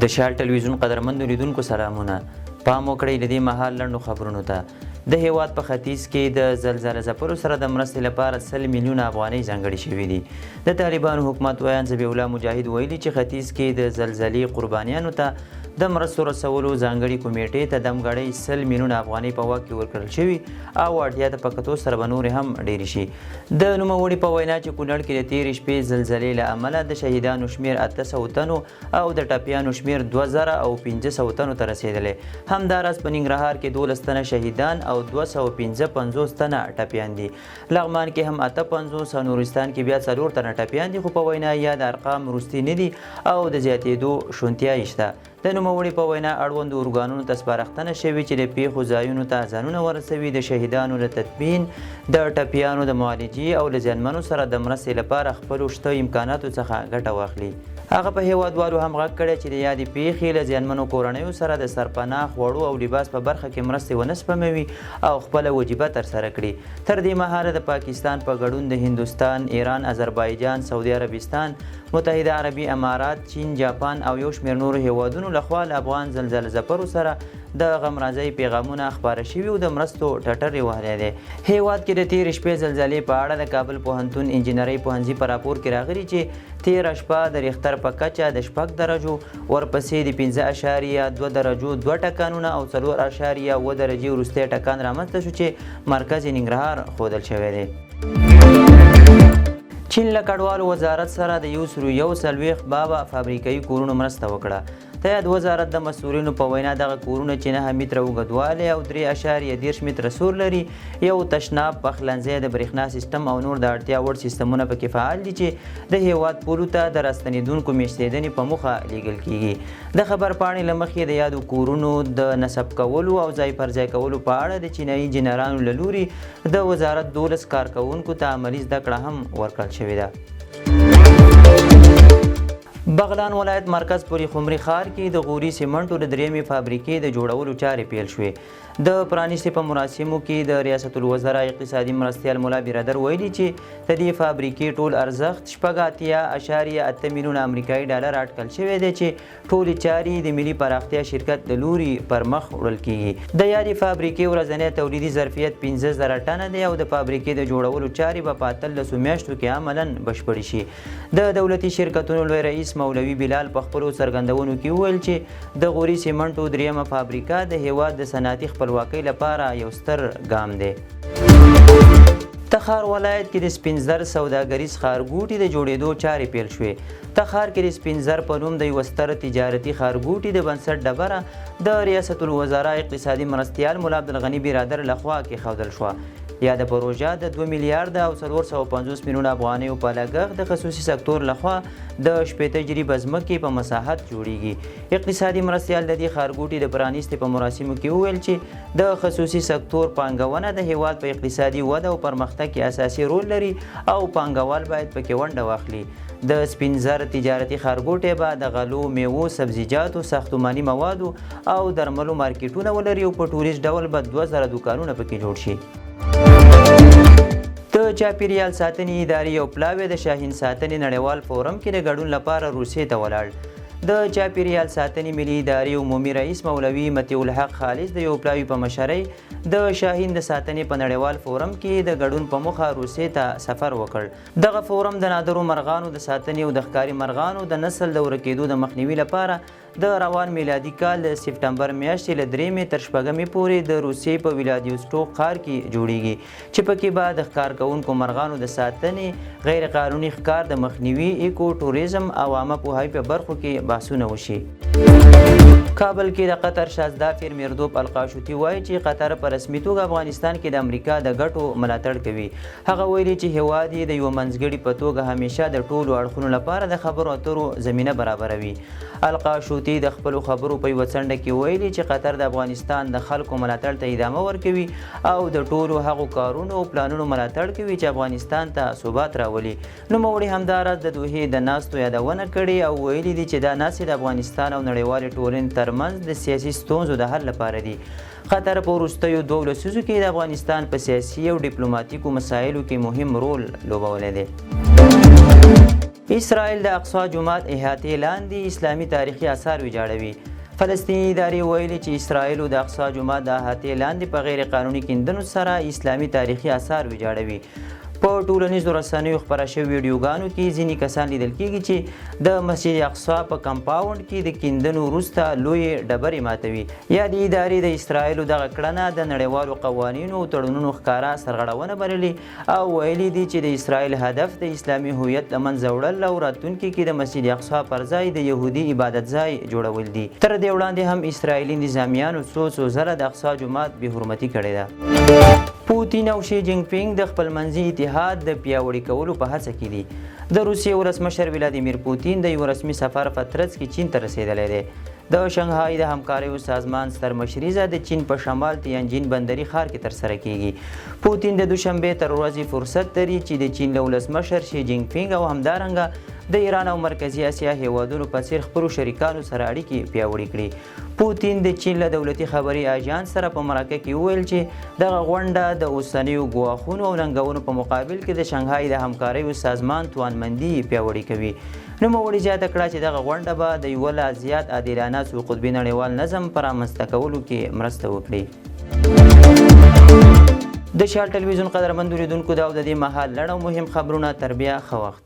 د شال ټلویزیون قدرمنو لیدونکو سلامونه. پام وکړئ د دې مهال لنډو خبرونو ته. د هیواد په ختیځ کې د زلزله ځپلو سره د مرستې لپاره 100 میلیونه افغانۍ ځانګړې شوي دي. د طالبانو حکومت ویان ذبیح الله مجاهد ویلي چې ختیځ کې د زلزلې قربانیانو ته د مرستو رسولو ځانګړې کمیټې ته دمګړۍ 100 میلیونه افغانۍ په واک کې ورکړل شوي او اړتیا ته په کتو سره به نورې هم ډېرې شي. د نوموړي په وینا چې کونړ کې د تېرې شپې زلزلې له امله د شهیدانو شمېر 800 تنو او د ټپیانو شمېر 2000 او 500 تنو ته رسېدلی. همداراز په ننګرهار کې 12 تنه شهیدان او 255 تنه ټپیان دي. لغمان کې هم 58 او نورستان کې بیا 4 تنه ټپیان دي، خو په وینا یا د ارقام وروستي نه دي او د زیاتېدو شونتیا یې شته. د نوموړي په وینا اړوندو ارګانونو ته سپارښتنه شوې چې د پیښو ځایونو ته ځانونه ورسوي، د شهیدانو د تدفین، د ټپیانو د معالجې او له زیانمنو سره د مرستې لپاره خپلو شته امکاناتو څخه ګټه واخلي. هغه په هیوادوالو هم غږ کړی چې د یادې پیښې له زیانمنو کورنیو سره د سرپناه، خوړو او لباس په برخه کې مرستې ونه سپموي او خپله وجیبه ترسره کړي. تر دې مهاله د پاکستان په ګډون د هندوستان، ایران، آذربایجان، سعودي عربستان، متحده عربي امارات، چین، جاپان او یو شمېر نورو هیوادونو لخوا له افغان زلزله ځپلو سره د غمرازۍ پیغامونه خپاره شوي او د مرستو ټټر یې وهلی دی. هیواد کې د تېرې شپې زلزلې په اړه د کابل پوهنتون انجینرۍ پوهنځي په راپور کې راغلي چې تېره شپه د ریختر په کچه د 6 درجو، ورپسې د 5.2 درجو 2 ټکانونه او 4.7 درجې وروستی ټکان رامنځته شو چې مرکز یې ننګرهار ښودل شوی دی. چین له کډوالو وزارت سره د 140 بابا فابریکایي کورونو مرسته وکړه. د یاد وزارت د مسؤلینو په وینا دغه کورونه چې 9 متره اوږدوالی او 3.10 متره سور لري، یو تشناب، پخلنځی، د برېښنا سیستم او نور د اړتیا وړ سیستمونه پکې فعال دي چې د هیواد پولو ته د راستنېدونکو میشتېدنې په موخه لیږل کیږي. د خبر پاڼې له مخې د یادو کورونو د نصب کولو او ځای پر ځای کولو په اړه د چینایي انجینرانو له لوري د وزارت 12 کارکوونکو ته عملي زده کړه هم ورکړل شوې ده. بغلان ولایت مرکز پوري خمري ښار کې د غوري سیمنټو د 3مې فابریکې د جوړولو چارې پیل شوې. د پرانیستې په مراسمو کې د ریاست الوزرا اقتصادي مرستیال مولا برادر ویلي چې د دې فابریکې ټول ارزښت 80.8 میلیونه امریکایي ډالر اټکل شوی دی چې ټولې چارې د ملي پراختیا شرکت د لوري پر مخ وړل کیږي. د یادې فابریکې ورځنی تولیدي ظرفیت 15,000 ټنه دی او د فابریکې د جوړولو چارې به په 13 میاشتو کې عملاً بشپړې شي. د دولتي شرکتونو لوی رئیس مولوي بلال په خپلو څرګندونو کې وویل چې د غوري سیمنټو 3مه فابریکه د هیواد د صنعتي خپلواکۍ لپاره یو ستر ګام دی. تخار ولایت کې د سپینزر سوداګریز ښارګوټي د جوړېدو چارې پیل شوې. تخار کې د سپینزر په نوم د یوه ستر تجارتي ښارګوټي د بنسټ ډبره د ریاست الوزرا اقتصادي مرستیال مولا عبدالغني برادر لخوا کېښودل شوه. یا د پروژه د 2 میلیارډ او 450 میلیونه افغانیو په لګښت د خصوصي سکتور لخوا د 80 جریبه ځمکې په مساحت جوړیږي. اقتصادي مرستیال د دې ښارګوټي د پرانیستې په مراسمو کې وویل چې د خصوصي سکتور پانګونه د هیواد په اقتصادي وده او پرمختګ کې اساسي رول لري او پانګوال باید پکې ونډه واخلي. د سپینزر تجارتي ښارګوټی به د غلو، میوو، سبزیجاتو، ساختماني موادو او درملو مارکیټونه ولري او په ټوریست ډول به 2000 دوکانونه پکې جوړ شي. د چاپیریال ساتنې ادارې یو پلاوی د شاهین ساتنې نړیوال فورم کې د ګډون لپاره روسیې ته ولاړ. د چاپیریال ساتنې ملي ادارې عمومي رئیس مولوي مطیع الحق خالص د یو پلاوي په مشرۍ د شاهین د ساتنې په نړیوال فورم کې د ګډون په موخه روسیې ته سفر وکړ. دغه فورم د نادرو مرغانو د ساتنې او د ښکاري مرغانو د نسل د ورکېدو د مخنیوي لپاره د روان میلادي کال د سپټمبر میاشتې له 3مې تر 6مې پورې د روسیې په ولادیوسټوک ښار کې جوړیږي چې پکې به د ښکار کوونکو مرغانو د ساتنې، غیر قانوني ښکار د مخنیوي، ایکو ټوریزم او عامه پوهاوي په برخو کې بحثونه وشي. کابل کې د قطر شازده فیرمیردوب القاشوتي وایي چې قطر په رسمي توګه افغانستان کې د امریکا د ګټو ملاتړ کوي. هغه ویلي چې هیواد یې د یوه منځګړي په توګه همیشه د ټولو اړخونو لپاره د خبرو اترو زمینه برابروي. القاشوتي د خپلو خبرو په یوه څنډه کې ویلي چې قطر د افغانستان د خلکو ملاتړ ته ادامه ورکوي او د ټولو هغو کارونو او پلانونو ملاتړ کوي چې افغانستان ته ثبات راولي. نوموړي همداراز د دوحې د ناستو یادونه کړې او ویلي دي چې دا ناستې د افغانستان او نړیوالې ټولنې ترمنځ د سیاسي ستونزو د حل لپاره دي. قطر په وروستیو 2 لسیزو کې د افغانستان په سیاسي او ډیپلوماتیکو مسایلو کې مهم رول لوبولی دی. اسرائیل د اقصی جومات احاطې لاندې اسلامي تاریخي آثار ویجاړوي. فلسطیني ادارې ویلي چې اسرائیل د اقصی جومات د احاطې لاندې په غیر قانوني کیندنو سره اسلامي تاریخي آثار ویجاړوي. په ټولنیزو رسنیو خپاره شوي ویډیوګانو کې ځینې کسان لیدل کېږي چې د مسجد اقصی په کمپاونډ کې د کیندنو وروسته لویې ډبرې ماتوي. یا د ادارې د اسرائیلو دغه کړنه د نړیوالو قوانینو او تړونونو ښکاره سرغړونه بللي او ویلي دي چې د اسرائیل هدف د اسلامي هویت له منځه وړل او راتلونکي کې د مسجد اقصی پر ځای د یهودي عبادت ځای جوړول دي. تر دې وړاندې هم اسرائیلي نظامیانو څو ځله د اقصی جومات بې حرمتي کړې ده. پوتین او شي جینګ پینګ د خپلمنځي اتحاد د پیاوړي کولو په هڅه کې دي. د روسیې ولسمشر ولادیمیر پوتین د یو رسمي سفر په ترڅ کې چین ته رسیدلی دی. د شنغهای د همکاریو سازمان سترمشریزه د چین په شمال تیانجین بندري ښار کې ترسره کیږي. پوتین د دوشنبې تر ورځې فرصت لري چې د چین له ولسمشر شي جینګ پینګ او همدارنګه د ایران او مرکزي اسیا هیوادونو په څیر خپلو شریکانو سره اړیکې پیاوړې کړي. پوتین د چین له دولتي خبري اژانس سره په مرکه کې وویل چې دغه غونډه د اوسنیو ګواښونو او ننګونو په مقابل کې د شنغهای د همکاریو سازمان توانمندي پیاوړې کوي. نوموړي زیاته کړه چې دغه غونډه به د یوه لا زیات عادلانه څو قطبي نړیوال نظم په رامنځته کولو کې مرسته وکړي. د شال ټلویزیون قدرمندو لیدونکو دا او د دې مهال لړ او مهم خبرونه تر بیا ښه وخت.